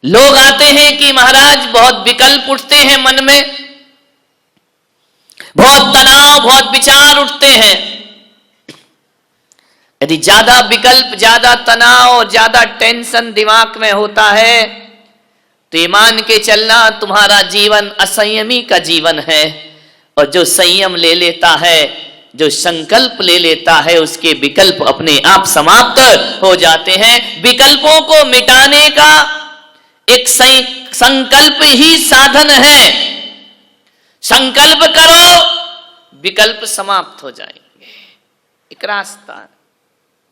लोग आते हैं कि महाराज बहुत विकल्प उठते हैं मन में, बहुत तनाव, बहुत विचार उठते हैं। यदि ज्यादा विकल्प, ज्यादा तनाव और ज्यादा टेंशन दिमाग में होता है तो ये मान के चलना तुम्हारा जीवन असंयमी का जीवन है। और जो संयम ले लेता है, जो संकल्प ले लेता है, उसके विकल्प अपने आप समाप्त हो जाते हैं। विकल्पों को मिटाने का एक संकल्प ही साधन है। संकल्प करो, विकल्प समाप्त हो जाएंगे। एक रास्ता।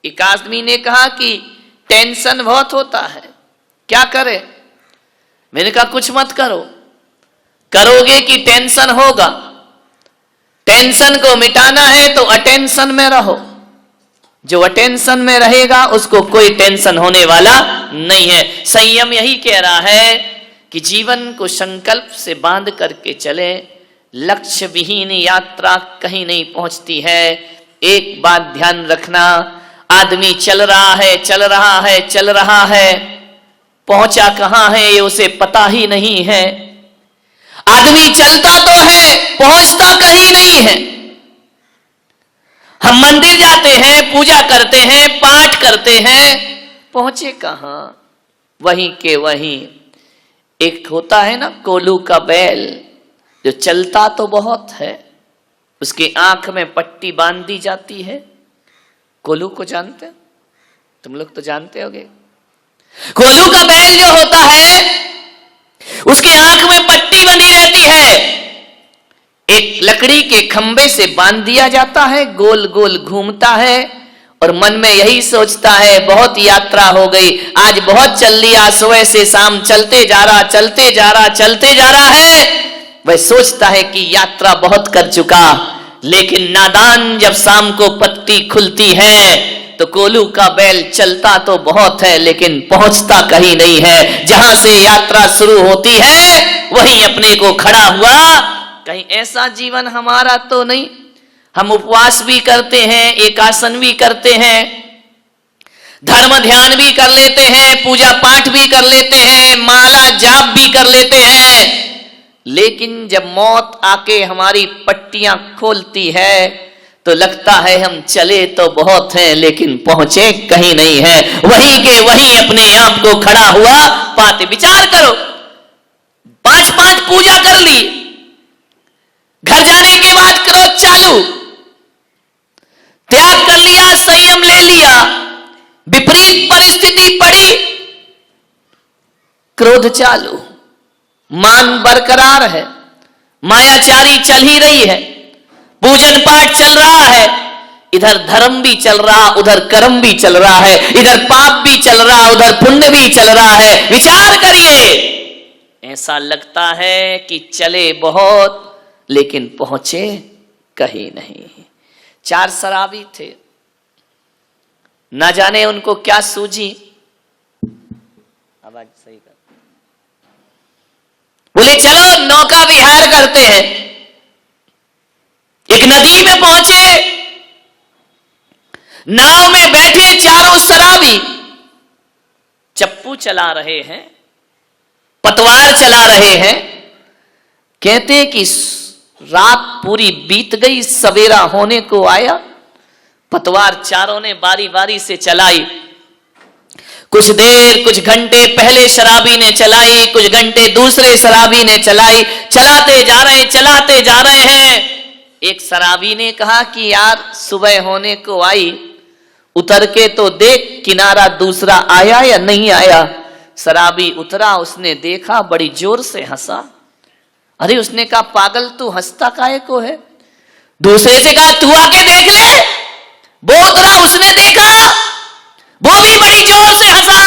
एक आदमी ने कहा कि टेंशन बहुत होता है, क्या करे? मैंने कहा कुछ मत करो, करोगे कि टेंशन होगा। टेंशन को मिटाना है तो अटेंशन में रहो। जो अटेंशन में रहेगा उसको कोई टेंशन होने वाला नहीं है। संयम यही कह रहा है कि जीवन को संकल्प से बांध करके चले। लक्ष्य विहीन यात्रा कहीं नहीं पहुंचती है। एक बात ध्यान रखना, आदमी चल रहा है, चल रहा है, चल रहा है, पहुंचा कहां है ये उसे पता ही नहीं है। आदमी चलता तो है, पहुंचता कहीं नहीं है। हम मंदिर जाते हैं, पूजा करते हैं, पाठ करते हैं, पहुंचे कहां? वहीं के वहीं। एक होता है ना कोल्हू का बैल, जो चलता तो बहुत है, उसकी आंख में पट्टी बांध दी जाती है। कोल्हू को जानते हैं? तुम लोग तो जानते होगे। कोल्हू का बैल जो होता है उसकी आंख में पट्टी बनी रहती है। एक लकड़ी के खंबे से बांध दिया जाता है, गोल गोल घूमता है और मन में यही सोचता है बहुत यात्रा हो गई, आज बहुत चल लिया, सुबह से शाम चलते जा रहा, चलते जा रहा, चलते जा रहा है। वह सोचता है कि यात्रा बहुत कर चुका। लेकिन नादान जब शाम को पत्ती खुलती है तो कोल्हू का बैल चलता तो बहुत है लेकिन पहुंचता कहीं नहीं है। जहां से यात्रा शुरू होती है वहीं अपने को खड़ा हुआ। कहीं ऐसा जीवन हमारा तो नहीं? हम उपवास भी करते हैं, एकासन भी करते हैं, धर्म ध्यान भी कर लेते हैं, पूजा पाठ भी कर लेते हैं, माला जाप भी कर लेते हैं, लेकिन जब मौत आके हमारी पट्टियां खोलती है तो लगता है हम चले तो बहुत हैं लेकिन पहुंचे कहीं नहीं है। वहीं के वहीं अपने आप को खड़ा हुआ पाते। विचार करो, 5-5 पूजा कर ली, घर जाने के बाद क्रोध चालू, त्याग कर लिया, संयम ले लिया, विपरीत परिस्थिति पड़ी, क्रोध चालू, मान बरकरार है, मायाचारी चल ही रही है, पूजन पाठ चल रहा है, इधर धर्म भी चल रहा, उधर कर्म भी चल रहा है, इधर पाप भी चल रहा, उधर पुण्य भी चल रहा है। विचार करिए, ऐसा लगता है कि चले बहुत लेकिन पहुंचे कहीं नहीं। 4 शराबी थे, ना जाने उनको क्या सूझी, आवाज सही कर, बोले चलो नौका विहार करते हैं। एक नदी में पहुंचे, नाव में बैठे चारों शराबी, चप्पू चला रहे हैं, पतवार चला रहे हैं। कहते कि रात पूरी बीत गई, सवेरा होने को आया, पतवार चारों ने बारी बारी से चलाई। कुछ देर, कुछ घंटे पहले शराबी ने चलाई, कुछ घंटे दूसरे शराबी ने चलाई, चलाते जा रहे, चलाते जा रहे हैं। एक शराबी ने कहा कि यार सुबह होने को आई, उतर के तो देख किनारा दूसरा आया या नहीं आया। शराबी उतरा, उसने देखा, बड़ी जोर से हंसा। अरे उसने कहा पागल तू हंसता काहे को है? दूसरे से कहा तू आके देख ले। वो उतरा, उसने देखा, वो भी बड़ी जोर से हंसा।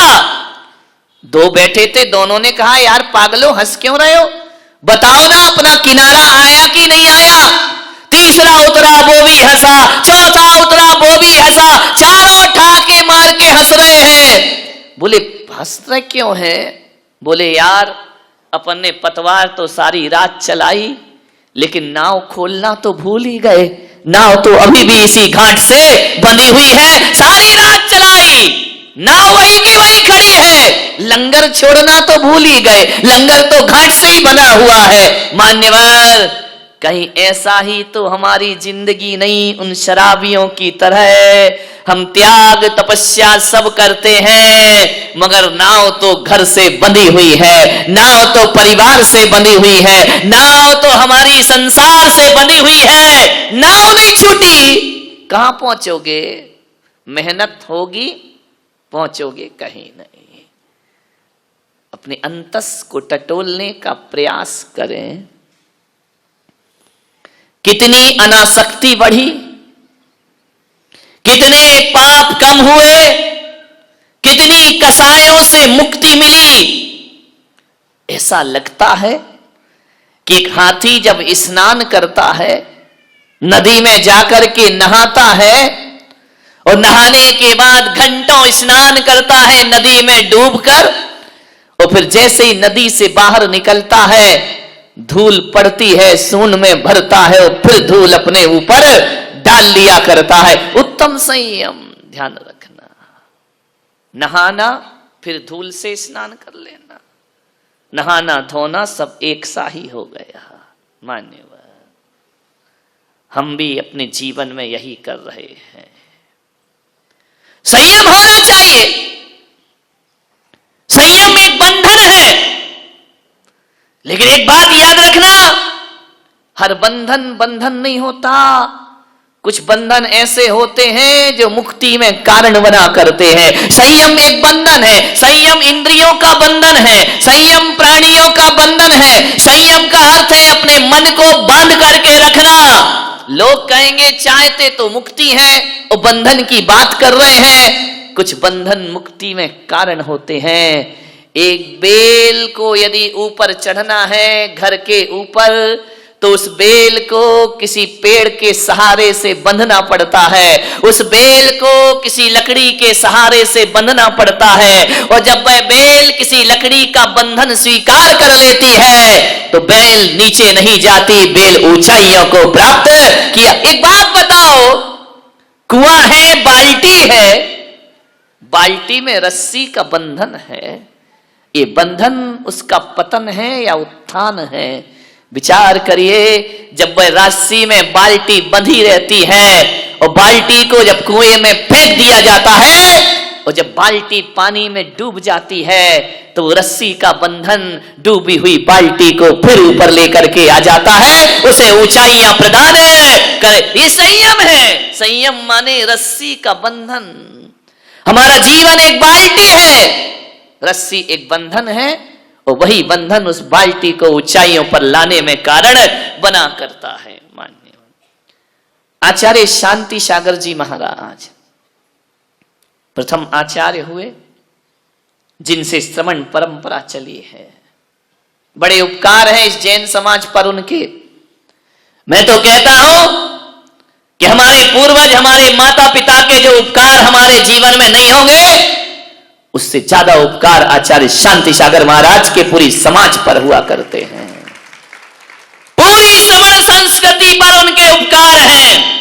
2 बैठे थे, दोनों ने कहा यार पागलो हंस क्यों रहे हो, बताओ ना अपना किनारा आया कि नहीं आया। तीसरा उतरा, वो भी हंसा, चौथा उतरा, वो भी हंसा, चारों ठाके मार के हंस रहे हैं। बोले हंस रहे क्यों है? बोले यार अपन ने पतवार तो सारी रात चलाई लेकिन नाव खोलना तो भूल ही गए। नाव तो अभी भी इसी घाट से बंधी हुई है, सारी रात चलाई, नाव वहीं की वहीं खड़ी है, लंगर छोड़ना तो भूल ही गए, लंगर तो घाट से ही बना हुआ है। मान्यवर, कहीं ऐसा ही तो हमारी जिंदगी नहीं उन शराबियों की तरह। हम त्याग तपस्या सब करते हैं, मगर नाव तो घर से बंधी हुई है, नाव तो परिवार से बंधी हुई है, नाव तो हमारी संसार से बंधी हुई है। नाव नहीं छूटी, कहां पहुंचोगे? मेहनत होगी, पहुंचोगे कहीं नहीं। अपने अंतस को टटोलने का प्रयास करें। कितनी अनासक्ति बढ़ी, कितने पाप कम हुए, कितनी कसायों से मुक्ति मिली। ऐसा लगता है कि एक हाथी जब स्नान करता है, नदी में जाकर के नहाता है और नहाने के बाद घंटों स्नान करता है नदी में डूबकर, और फिर जैसे ही नदी से बाहर निकलता है धूल पड़ती है, सूंड में भरता है और फिर धूल अपने ऊपर डाल लिया करता है। उत्तम संयम, ध्यान रखना। नहाना फिर धूल से स्नान कर लेना, नहाना धोना सब एक सा ही हो गया। मान्यवर, हम भी अपने जीवन में यही कर रहे हैं। संयम होना चाहिए। संयम एक बंधन है, लेकिन एक बात याद रखना, हर बंधन बंधन नहीं होता। कुछ बंधन ऐसे होते हैं जो मुक्ति में कारण बना करते हैं। संयम एक बंधन है, संयम इंद्रियों का बंधन है, संयम प्राणियों का बंधन है। संयम का अर्थ है अपने मन को बांध करके रखना। लोग कहेंगे चाहते तो मुक्ति है और बंधन की बात कर रहे हैं। कुछ बंधन मुक्ति में कारण होते हैं। एक बेल को यदि ऊपर चढ़ना है घर के ऊपर, तो उस बेल को किसी पेड़ के सहारे से बंधना पड़ता है, उस बेल को किसी लकड़ी के सहारे से बंधना पड़ता है। और जब वह बेल किसी लकड़ी का बंधन स्वीकार कर लेती है तो बेल नीचे नहीं जाती, बेल ऊंचाइयों को प्राप्त किया। एक बात बताओ, कुआं है, बाल्टी है, बाल्टी में रस्सी का बंधन है, ये बंधन उसका पतन है या उत्थान है? विचार करिए। जब वह रस्सी में बाल्टी बंधी रहती है और बाल्टी को जब कुएं में फेंक दिया जाता है और जब बाल्टी पानी में डूब जाती है तो रस्सी का बंधन डूबी हुई बाल्टी को फिर ऊपर लेकर के आ जाता है, उसे ऊंचाइयां प्रदान करे। ये संयम है। संयम माने रस्सी का बंधन। हमारा जीवन एक बाल्टी है, रस्सी एक बंधन है, और वही बंधन उस बाल्टी को ऊंचाइयों पर लाने में कारण बना करता है। मान्य आचार्य शांति सागर जी महाराज प्रथम आचार्य हुए जिनसे श्रवण परंपरा चली है। बड़े उपकार हैं इस जैन समाज पर उनके। मैं तो कहता हूं कि हमारे पूर्वज, हमारे माता पिता के जो उपकार हमारे जीवन में नहीं होंगे, उससे ज्यादा उपकार आचार्य शांति सागर महाराज के पूरी समाज पर हुआ करते हैं। पूरी श्रवण संस्कृति पर उनके उपकार हैं।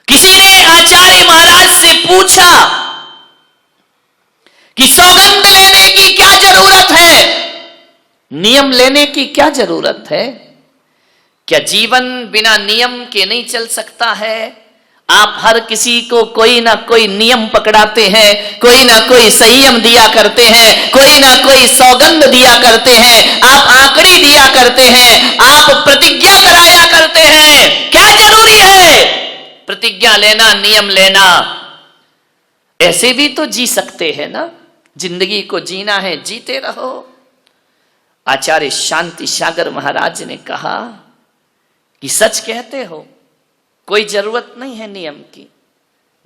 किसी ने आचार्य महाराज से पूछा कि सौगंध लेने की क्या जरूरत है, नियम लेने की क्या जरूरत है? क्या जीवन बिना नियम के नहीं चल सकता है? आप हर किसी को कोई ना कोई नियम पकड़ाते हैं, कोई ना कोई संयम दिया करते हैं, कोई ना कोई सौगंध दिया करते हैं, आप आंकड़ी दिया करते हैं, आप प्रतिज्ञा कराया करते हैं। क्या जरूरी है प्रतिज्ञा लेना, नियम लेना? ऐसे भी तो जी सकते हैं ना। जिंदगी को जीना है, जीते रहो। आचार्य शांति सागर महाराज ने कहा कि सच कहते हो, कोई जरूरत नहीं है नियम की,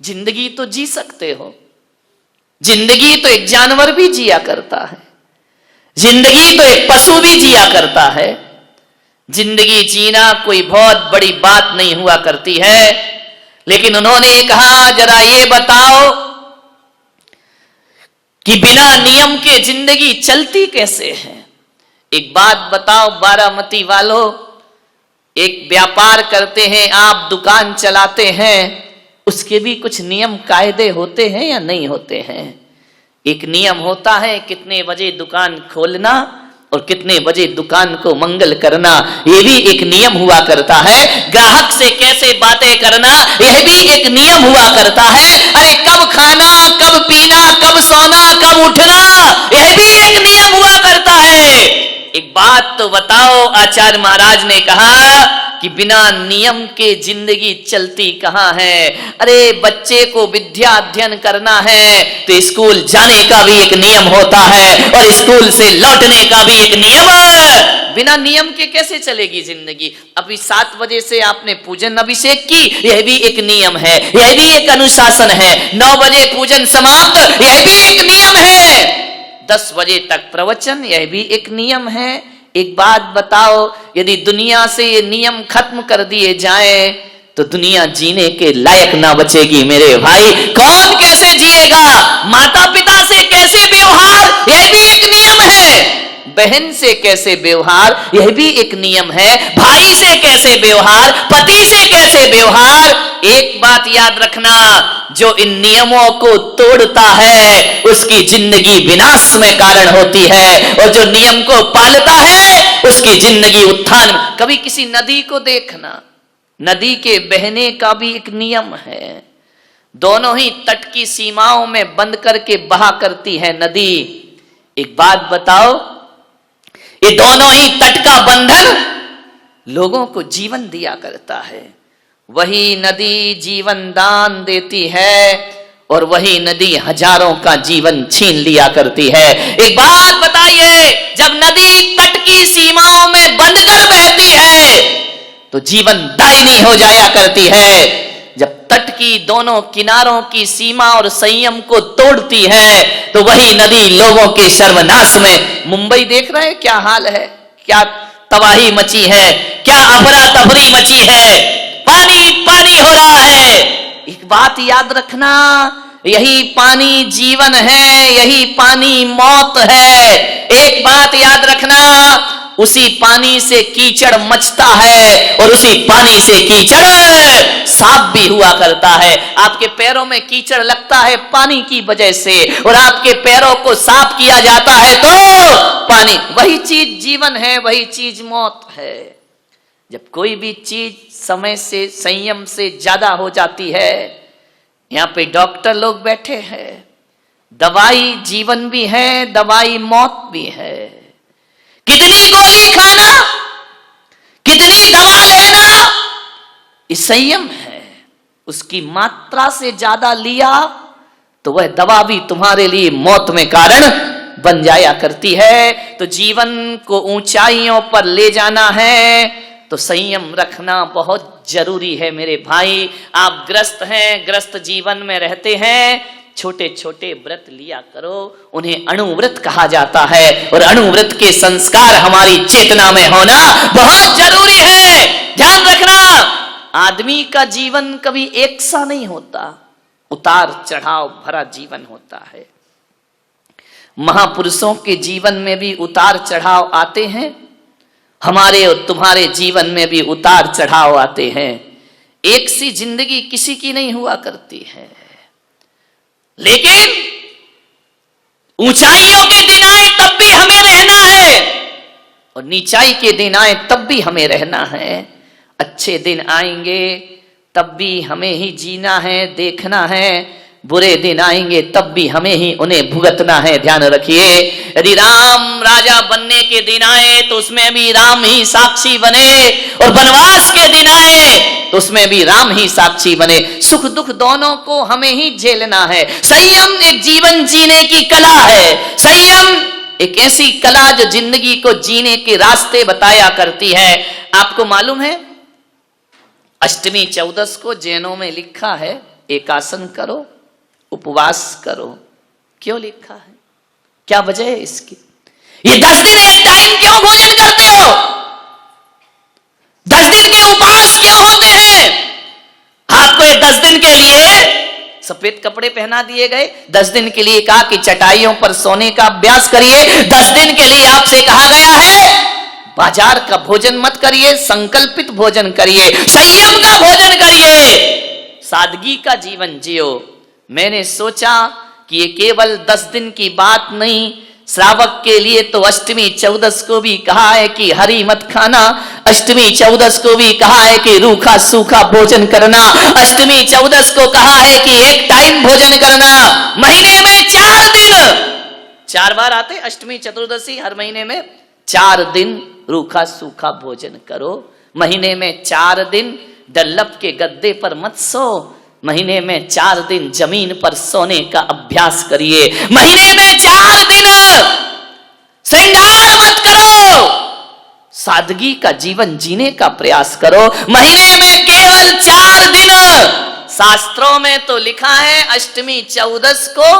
जिंदगी तो जी सकते हो। जिंदगी तो एक जानवर भी जिया करता है, जिंदगी तो एक पशु भी जिया करता है। जिंदगी जीना कोई बहुत बड़ी बात नहीं हुआ करती है। लेकिन उन्होंने कहा जरा ये बताओ कि बिना नियम के जिंदगी चलती कैसे है? एक बात बताओ बारामती वालों, एक व्यापार करते हैं आप, दुकान चलाते हैं, उसके भी कुछ नियम कायदे होते हैं या नहीं होते हैं? एक नियम होता है कितने बजे दुकान खोलना और कितने बजे दुकान को मंगल करना, यह भी एक नियम हुआ करता है। ग्राहक से कैसे बातें करना, यह भी एक नियम हुआ करता है। अरे कब खाना, कब पीना, कब सोना, कब उठना, यह भी एक नियम हुआ करता है। एक बात तो बताओ, आचार्य महाराज ने कहा कि बिना नियम के जिंदगी चलती कहां है। अरे बच्चे को विद्या अध्ययन करना है तो स्कूल जाने का भी एक नियम होता है और स्कूल से लौटने का भी एक नियम है। बिना नियम के कैसे चलेगी जिंदगी। अभी 7 बजे से आपने पूजन अभिषेक की, यह भी एक नियम है, यह भी एक अनुशासन है। 9 बजे पूजन समाप्त, यह भी एक नियम है। 10 बजे तक प्रवचन, यह भी एक नियम है। एक बात बताओ, यदि दुनिया से ये नियम खत्म कर दिए जाए तो दुनिया जीने के लायक ना बचेगी मेरे भाई। कौन कैसे जिएगा। माता पिता से कैसे व्यवहार, यह भी एक नियम है। बहन से कैसे व्यवहार, यह भी एक नियम है। भाई से कैसे व्यवहार, पति से कैसे व्यवहार। एक बात याद रखना, जो इन नियमों को तोड़ता है उसकी जिंदगी विनाश में कारण होती है, और जो नियम को पालता है उसकी जिंदगी उत्थान। कभी किसी नदी को देखना, नदी के बहने का भी एक नियम है। दोनों ही तट की सीमाओं में बंद करके बहा करती है नदी। एक बात बताओ, ये दोनों ही तट का बंधन लोगों को जीवन दिया करता है। वही नदी जीवन दान देती है और वही नदी हजारों का जीवन छीन लिया करती है। एक बात बताइए, जब नदी तट की सीमाओं में बंद कर बहती है तो जीवन दायिनी हो जाया करती है। जब तट की दोनों किनारों की सीमा और संयम को तोड़ती है तो वही नदी लोगों के सर्वनाश में। मुंबई देख रहे हैं क्या हाल है, क्या तबाही मची है, क्या अफरा तफरी मची है, पानी पानी हो रहा है। एक बात याद रखना, यही पानी जीवन है, यही पानी मौत है। एक बात याद रखना, उसी पानी से कीचड़ मचता है और उसी पानी से कीचड़ साफ भी हुआ करता है। आपके पैरों में कीचड़ लगता है पानी की वजह से, और आपके पैरों को साफ किया जाता है तो पानी। वही चीज जीवन है, वही चीज मौत है। जब कोई भी चीज समय से, संयम से ज्यादा हो जाती है, यहां पे डॉक्टर लोग बैठे हैं, दवाई जीवन भी है, दवाई मौत भी है। कितनी गोली खाना, कितनी दवा लेना, ये संयम है। उसकी मात्रा से ज्यादा लिया तो वह दवा भी तुम्हारे लिए मौत में कारण बन जाया करती है। तो जीवन को ऊंचाइयों पर ले जाना है तो संयम रखना बहुत जरूरी है मेरे भाई। आप ग्रस्त हैं, ग्रस्त जीवन में रहते हैं, छोटे छोटे व्रत लिया करो, उन्हें अणुव्रत कहा जाता है, और अणुव्रत के संस्कार हमारी चेतना में होना बहुत जरूरी है। ध्यान रखना, आदमी का जीवन कभी एक सा नहीं होता, उतार चढ़ाव भरा जीवन होता है। महापुरुषों के जीवन में भी उतार चढ़ाव आते हैं, हमारे और तुम्हारे जीवन में भी उतार चढ़ाव आते हैं। एक सी जिंदगी किसी की नहीं हुआ करती है, लेकिन ऊंचाइयों के दिन आए तब भी हमें रहना है और नीचाई के दिन आए तब भी हमें रहना है। अच्छे दिन आएंगे तब भी हमें ही जीना है, देखना है। बुरे दिन आएंगे तब भी हमें ही उन्हें भुगतना है। ध्यान रखिए, यदि राम राजा बनने के दिन आए तो उसमें भी राम ही साक्षी बने, और वनवास के दिन आए तो उसमें भी राम ही साक्षी बने। सुख दुख दोनों को हमें ही झेलना है। संयम एक जीवन जीने की कला है। संयम एक ऐसी कला जो जिंदगी को जीने के रास्ते बताया करती है। आपको मालूम है, अष्टमी 14 को जैनों में लिखा है एकासन करो, उपवास करो। क्यों लिखा है, क्या वजह है इसकी? ये 10 दिन एक टाइम क्यों भोजन करते हो? 10 दिन के उपवास क्यों होते हैं? आपको ये 10 दिन के लिए सफेद कपड़े पहना दिए गए, 10 दिन के लिए कहा कि चटाइयों पर सोने का अभ्यास करिए, 10 दिन के लिए आपसे कहा गया है बाजार का भोजन मत करिए, संकल्पित भोजन करिए, संयम का भोजन करिए, सादगी का जीवन जियो। मैंने सोचा कि ये केवल 10 दिन की बात नहीं, श्रावक के लिए तो अष्टमी चौदस को भी कहा है कि हरी मत खाना, अष्टमी चौदस को भी कहा है कि रूखा सूखा भोजन करना, अष्टमी चौदस को कहा है कि एक टाइम भोजन करना। महीने में 4 दिन, 4 बार आते अष्टमी चतुर्दशी, हर महीने में 4 दिन रूखा सूखा भोजन करो। महीने में 4 दिन डल्लप के गद्दे पर मत सो, महीने में 4 दिन जमीन पर सोने का अभ्यास करिए। महीने में 4 दिन श्रृंगार मत करो, सादगी का जीवन जीने का प्रयास करो। महीने में केवल 4 दिन। शास्त्रों में तो लिखा है अष्टमी चौदस को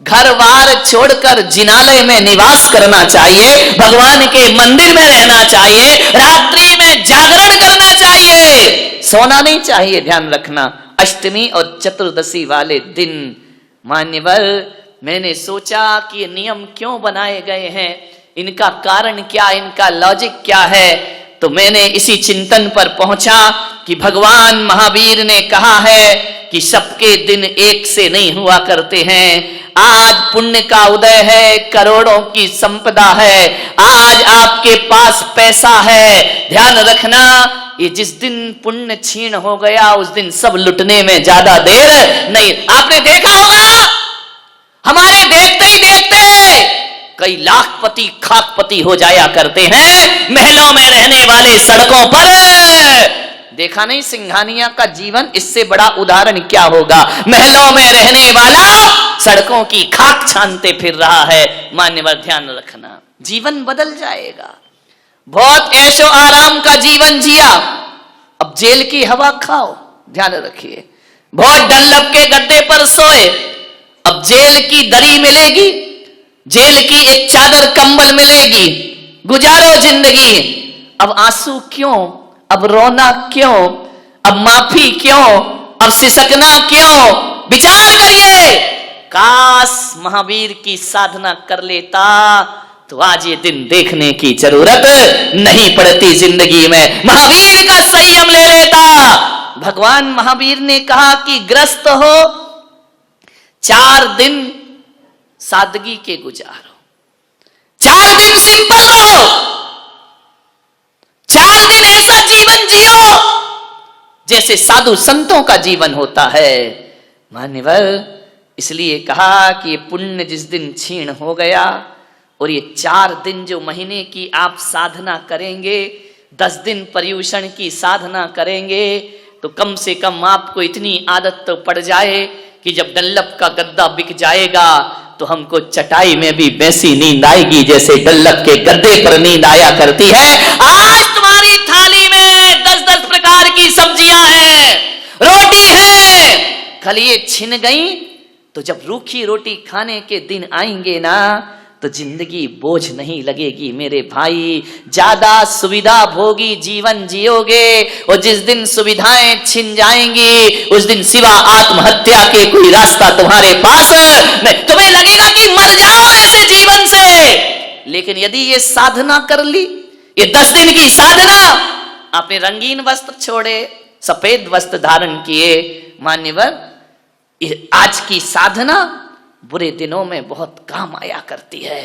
घर बार छोड़कर जिनालय में निवास करना चाहिए, भगवान के मंदिर में रहना चाहिए, रात्रि में जागरण करना चाहिए, सोना नहीं चाहिए। ध्यान रखना, अष्टमी और चतुर्दशी वाले दिन। मान्यवर, मैंने सोचा कि ये नियम क्यों बनाए गए हैं, इनका कारण क्या, इनका लॉजिक क्या है, तो मैंने इसी चिंतन पर पहुंचा कि भगवान महावीर ने कहा है कि सबके दिन एक से नहीं हुआ करते हैं। आज पुण्य का उदय है, करोड़ों की संपदा है, आज आपके पास पैसा है, ध्यान रखना ये जिस दिन पुण्य क्षीण हो गया उस दिन सब लुटने में ज्यादा देर नहीं। आपने देखा होगा हमारे देखते ही देखते कई लाखपति खाकपति हो जाया करते हैं, महलों में रहने वाले सड़कों पर। देखा नहीं सिंघानिया का जीवन, इससे बड़ा उदाहरण क्या होगा। महलों में रहने वाला सड़कों की खाक छानते फिर रहा है। मान्यवर ध्यान रखना, जीवन बदल जाएगा। बहुत ऐशो आराम का जीवन जिया, अब जेल की हवा खाओ, ध्यान रखिए। बहुत डल्लप के गद्दे पर सोए, अब जेल की दरी मिलेगी, जेल की एक चादर कंबल मिलेगी, गुजारो जिंदगी। अब आंसू क्यों, अब रोना क्यों, अब माफी क्यों, अब सिसकना क्यों? विचार करिए। काश महावीर की साधना कर लेता तो आज ये दिन देखने की जरूरत नहीं पड़ती जिंदगी में, महावीर का संयम ले लेता। भगवान महावीर ने कहा कि ग्रस्त हो 4 दिन सादगी के गुजारो, 4 दिन सिंपल रहो, 4 दिन ऐसा जीवन जियो जैसे साधु संतों का जीवन होता है। मान्यवर, इसलिए कहा कि ये पुण्य जिस दिन क्षीण हो गया और ये 4 दिन जो महीने की आप साधना करेंगे, 10 दिन पर्युषण की साधना करेंगे, तो कम से कम आपको इतनी आदत तो पड़ जाए कि जब डल्लप का गद्दा बिक जाएगा तो हमको चटाई में भी वैसी नींद आएगी जैसे डल्लप के गद्दे पर नींद आया करती है। आज तुम्हारी थाली में 10-10 प्रकार की सब्जियां हैं, रोटी है, कल ये छिन गई तो जब रूखी रोटी खाने के दिन आएंगे ना तो जिंदगी बोझ नहीं लगेगी मेरे भाई। ज्यादा सुविधा भोगी जीवन जियोगे और जिस दिन सुविधाएं छिन जाएंगी उस दिन सिवा आत्महत्या के कोई रास्ता तुम्हारे पास नहीं। तुम्हें लगेगा कि मर जाओ ऐसे जीवन से, लेकिन यदि ये साधना कर ली, ये 10 दिन की साधना, आपने रंगीन वस्त्र छोड़े, सफेद वस्त्र धारण किए, मान्यवर आज की साधना बुरे दिनों में बहुत काम आया करती है।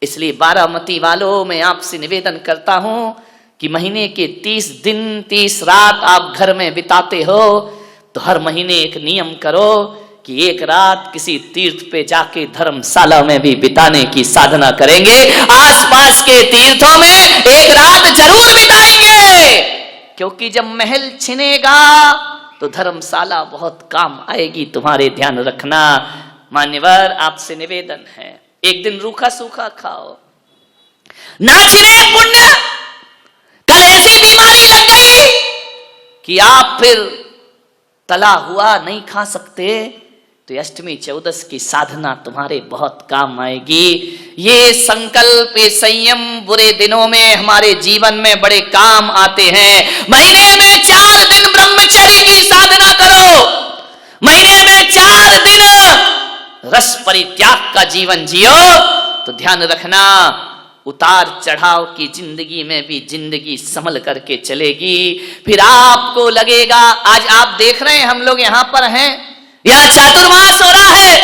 इसलिए बारामती वालों, मैं आपसे निवेदन करता हूं कि महीने के 30 दिन 30 रात आप घर में बिताते हो तो हर महीने एक नियम करो कि एक रात किसी तीर्थ पे जाके धर्मशाला में भी बिताने की साधना करेंगे। आसपास के तीर्थों में एक रात जरूर बिताएंगे, क्योंकि जब महल छिनेगा तो धर्मशाला बहुत काम आएगी तुम्हारे, ध्यान रखना। मान्यवर, आपसे निवेदन है, एक दिन रूखा सूखा खाओ, ना छिने पुण्य। कल ऐसी बीमारी लग गई कि आप फिर तला हुआ नहीं खा सकते, तो अष्टमी चौदस की साधना तुम्हारे बहुत काम आएगी। ये संकल्प, ये संयम बुरे दिनों में हमारे जीवन में बड़े काम आते हैं। महीने में 4 दिन ब्रह्मचर्य की साधना करो, महीने में 4 दिन रस परित्याग का जीवन जियो, तो ध्यान रखना उतार चढ़ाव की जिंदगी में भी जिंदगी संभल करके चलेगी। फिर आपको लगेगा, आज आप देख रहे हैं हम लोग यहां पर हैं, यहां चातुर्मास हो रहा है,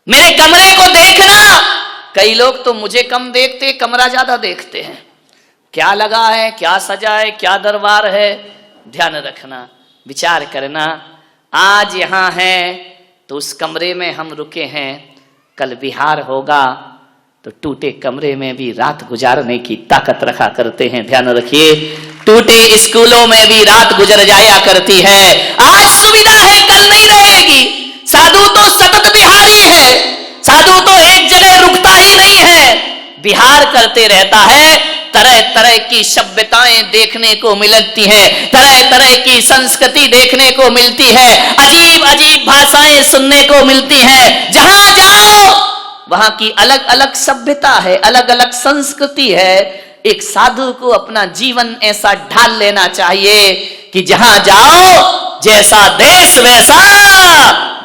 मेरे कमरे को देखना। कई लोग तो मुझे कम देखते, कमरा ज्यादा देखते हैं। क्या लगा है, क्या सजा है, क्या दरबार है, ध्यान रखना, विचार करना। आज यहां है तो उस कमरे में हम रुके हैं, कल बिहार होगा तो टूटे कमरे में भी रात गुजारने की ताकत रखा करते हैं। ध्यान रखिए, टूटे स्कूलों में भी रात गुजर जाया करती है। आज सुविधा है, कल नहीं रहेगी। साधु तो सतत बिहारी है, साधु तो एक जगह रुकता ही नहीं है, बिहार करते रहता है। तरह तरह की सभ्यताएं देखने को मिलती हैं, तरह तरह की संस्कृति देखने को मिलती है, अजीब अजीब भाषाएं सुनने को मिलती हैं। जहां जाओ वहां की अलग अलग सभ्यता है, अलग अलग संस्कृति है। एक साधु को अपना जीवन ऐसा ढाल लेना चाहिए कि जहां जाओ जैसा देश वैसा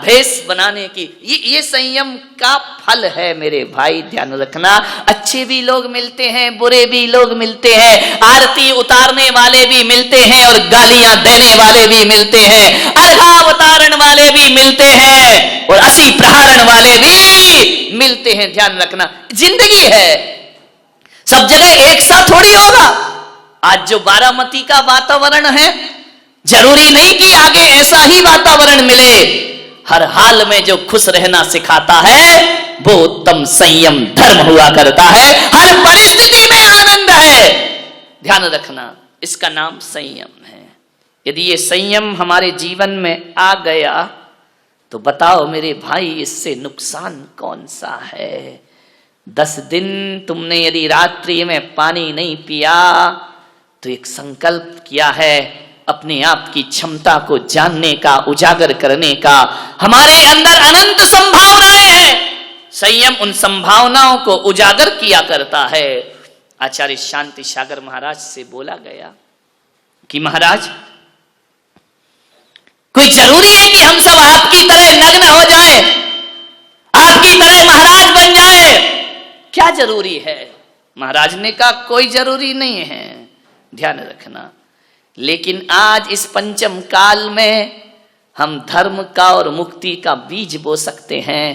भेष बनाने की। ये संयम का फल है मेरे भाई, ध्यान रखना। अच्छे भी लोग मिलते हैं, बुरे भी लोग मिलते हैं, आरती उतारने वाले भी मिलते हैं और गालियां देने वाले भी मिलते हैं, अर्घावतारण वाले भी मिलते हैं और असी प्रहारण वाले भी मिलते हैं। ध्यान रखना, जिंदगी है, सब जगह एक सा थोड़ी होगा। आज जो बारामती का वातावरण है, जरूरी नहीं कि आगे ऐसा ही वातावरण मिले। हर हाल में जो खुश रहना सिखाता है वो उत्तम संयम धर्म हुआ करता है। हर परिस्थिति में आनंद है, ध्यान रखना, इसका नाम संयम है। यदि ये संयम हमारे जीवन में आ गया तो बताओ मेरे भाई, इससे नुकसान कौन सा है? 10 दिन तुमने यदि रात्रि में पानी नहीं पिया तो एक संकल्प किया है अपने आप की क्षमता को जानने का, उजागर करने का। हमारे अंदर अनंत संभावनाएं हैं, संयम उन संभावनाओं को उजागर किया करता है। आचार्य शांति सागर महाराज से बोला गया कि महाराज, कोई जरूरी है कि हम सब आपकी तरह नग्न हो जाएं, आपकी तरह महाराज बन जाए? क्या जरूरी है? महाराज ने कहा कोई जरूरी नहीं है, ध्यान रखना। लेकिन आज इस पंचम काल में हम धर्म का और मुक्ति का बीज बो सकते हैं।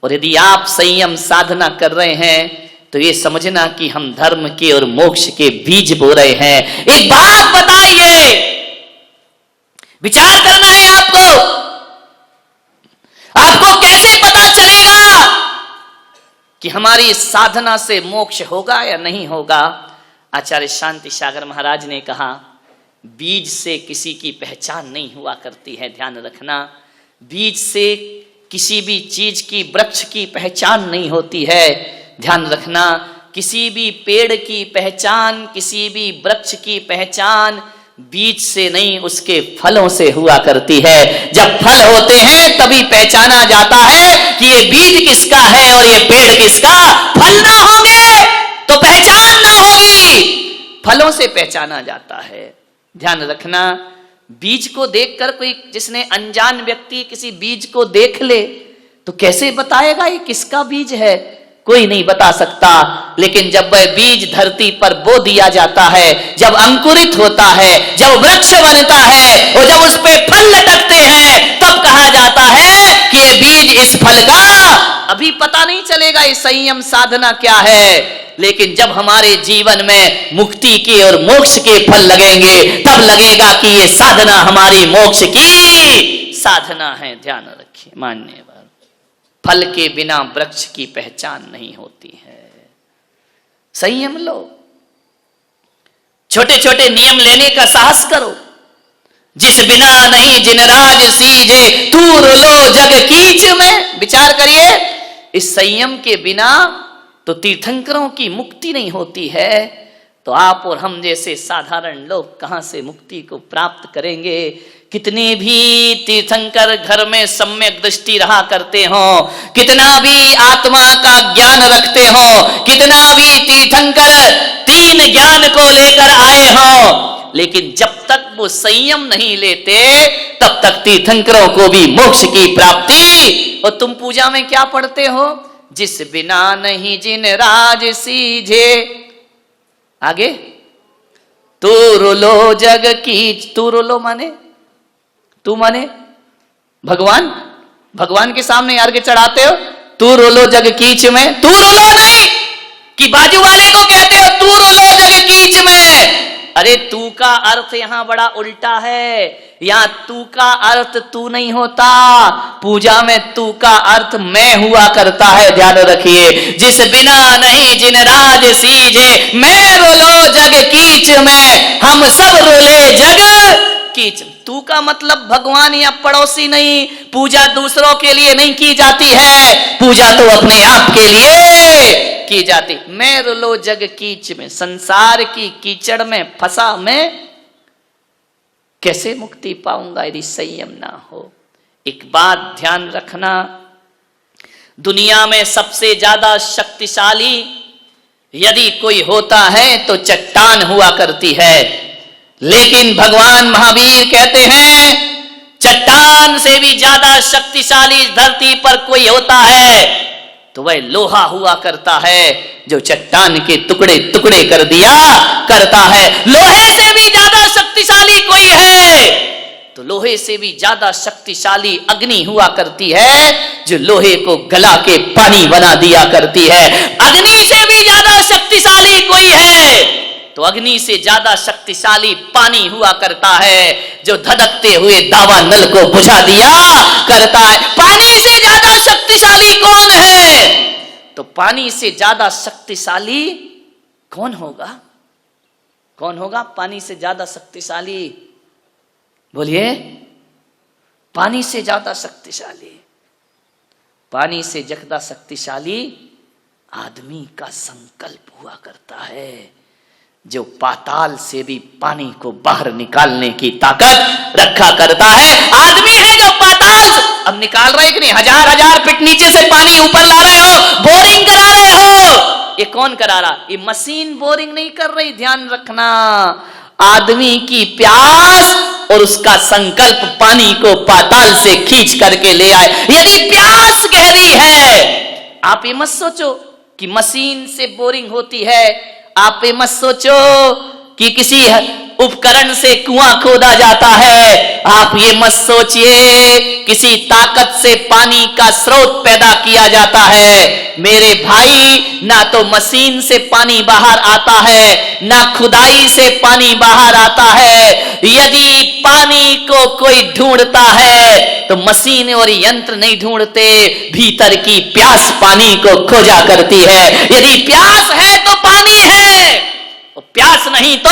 और यदि आप संयम साधना कर रहे हैं तो ये समझना कि हम धर्म के और मोक्ष के बीज बो रहे हैं। एक बात बताइए, विचार करना है आपको। आपको कैसे पता चलेगा कि हमारी साधना से मोक्ष होगा या नहीं होगा? आचार्य शांति सागर महाराज ने कहा, बीज से किसी की पहचान नहीं हुआ करती है। ध्यान रखना, बीज से किसी भी चीज की, वृक्ष की पहचान नहीं होती है। ध्यान रखना, किसी भी पेड़ की पहचान, किसी भी वृक्ष की पहचान बीज से नहीं, उसके फलों से हुआ करती है। जब फल होते हैं तभी पहचाना जाता है कि ये बीज किसका है और ये पेड़ किसका। फल ना होंगे तो पहचान ना होगी, फलों से पहचाना जाता है। ध्यान रखना, बीज को देखकर कोई, जिसने अनजान व्यक्ति किसी बीज को देख ले तो कैसे बताएगा ये किसका बीज है? कोई नहीं बता सकता। लेकिन जब वह बीज धरती पर बो दिया जाता है, जब अंकुरित होता है, जब वृक्ष बनता है और जब उस पे फल लटकते हैं, तब कहा जाता है कि ये बीज इस फल का। अभी पता नहीं चलेगा ये संयम साधना क्या है, लेकिन जब हमारे जीवन में मुक्ति के और मोक्ष के फल लगेंगे तब लगेगा कि ये साधना हमारी मोक्ष की साधना है। ध्यान रखिए मान्यवर, फल के बिना वृक्ष की पहचान नहीं होती है। संयम लो, छोटे छोटे नियम लेने का साहस करो। जिस बिना नहीं जिन राज सीजे, तूर लो जग कीच में। विचार करिए, इस संयम के बिना तो तीर्थंकरों की मुक्ति नहीं होती है, तो आप और हम जैसे साधारण लोग कहां से मुक्ति को प्राप्त करेंगे? कितने भी तीर्थंकर घर में सम्यक दृष्टि रहा करते हो, कितना भी आत्मा का ज्ञान रखते हो, कितना भी तीर्थंकर 3 ज्ञान को लेकर आए हो, लेकिन जब तक वो संयम नहीं लेते तब तक तीर्थंकरों को भी मोक्ष की प्राप्ति। और तुम पूजा में क्या पढ़ते हो? जिस बिना नहीं जिन राज सीझे, आगे तूरुलो जग कीच। तूरुलो माने, तू माने भगवान, भगवान के सामने अर्घ्य चढ़ाते हो तू रोलो जग कीच में, तू रोलो नहीं कि बाजू वाले को कहते हो तू रोलो जग कीच में। अरे तू का अर्थ यहां बड़ा उल्टा है, यहां तू का अर्थ तू नहीं होता, पूजा में तू का अर्थ मैं हुआ करता है। ध्यान रखिए, जिस बिना नहीं जिन राज सीजे, मैं रोलो जग कीच में, हम सब रोले जग कीच। तू का मतलब भगवान या पड़ोसी नहीं, पूजा दूसरों के लिए नहीं की जाती है, पूजा तो अपने आप के लिए की जाती। मैं रुलो जग कीच में, संसार की कीचड़ में फंसा मैं कैसे मुक्ति पाऊंगा यदि संयम ना हो। एक बात ध्यान रखना, दुनिया में सबसे ज्यादा शक्तिशाली यदि कोई होता है तो चट्टान हुआ करती है, लेकिन भगवान महावीर कहते हैं चट्टान से भी ज्यादा शक्तिशाली धरती पर कोई होता है तो वह लोहा हुआ करता है, जो चट्टान के टुकड़े टुकड़े कर दिया करता है। लोहे से भी ज्यादा शक्तिशाली कोई है तो लोहे से भी ज्यादा शक्तिशाली अग्नि हुआ करती है, जो लोहे को गला के पानी बना दिया करती है। अग्नि से भी ज्यादा शक्तिशाली कोई है तो अग्नि से ज्यादा शक्तिशाली पानी हुआ करता है, जो धधकते हुए दावा नल को बुझा दिया करता है। पानी से ज्यादा शक्तिशाली कौन है? तो पानी से ज्यादा शक्तिशाली कौन होगा? कौन होगा पानी से ज्यादा शक्तिशाली? बोलिए, पानी से ज्यादा शक्तिशाली, पानी से ज्यादा शक्तिशाली आदमी का संकल्प हुआ करता है, जो पाताल से भी पानी को बाहर निकालने की ताकत रखा करता है। आदमी है जो पाताल से, अब निकाल रहे कि नहीं, हजार हजार फीट नीचे से पानी ऊपर ला रहे हो, बोरिंग करा रहे हो, ये कौन करा रहा? ये मशीन बोरिंग नहीं कर रही, ध्यान रखना। आदमी की प्यास और उसका संकल्प पानी को पाताल से खींच करके ले आए। यदि प्यास गहरी है, आप ये मत सोचो कि मशीन से बोरिंग होती है, आप ये मत सोचो कि किसी उपकरण से कुआं खोदा जाता है, आप ये मत सोचिए किसी ताकत से पानी का स्रोत पैदा किया जाता है। मेरे भाई, ना तो मशीन से पानी बाहर आता है, ना खुदाई से पानी बाहर आता है। यदि पानी को कोई ढूंढता है तो मशीन और यंत्र नहीं ढूंढते, भीतर की प्यास पानी को खोजा करती है। यदि प्यास है तो पानी है, और प्यास नहीं तो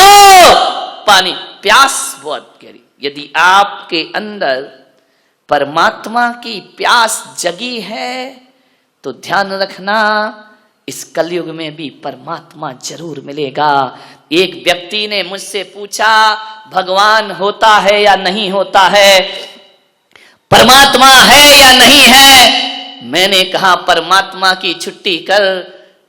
पानी। प्यास बहुत गहरी, यदि आपके अंदर परमात्मा की प्यास जगी है तो ध्यान रखना, इस कलयुग में भी परमात्मा जरूर मिलेगा। एक व्यक्ति ने मुझसे पूछा, भगवान होता है या नहीं होता है, परमात्मा है या नहीं है? मैंने कहा परमात्मा की छुट्टी कर,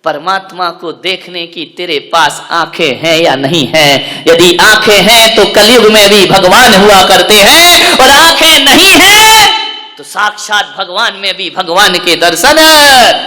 परमात्मा को देखने की तेरे पास आंखें हैं या नहीं हैं? यदि आंखें हैं तो कलयुग में भी भगवान हुआ करते हैं, और आंखें नहीं हैं तो साक्षात भगवान में भी भगवान के दर्शन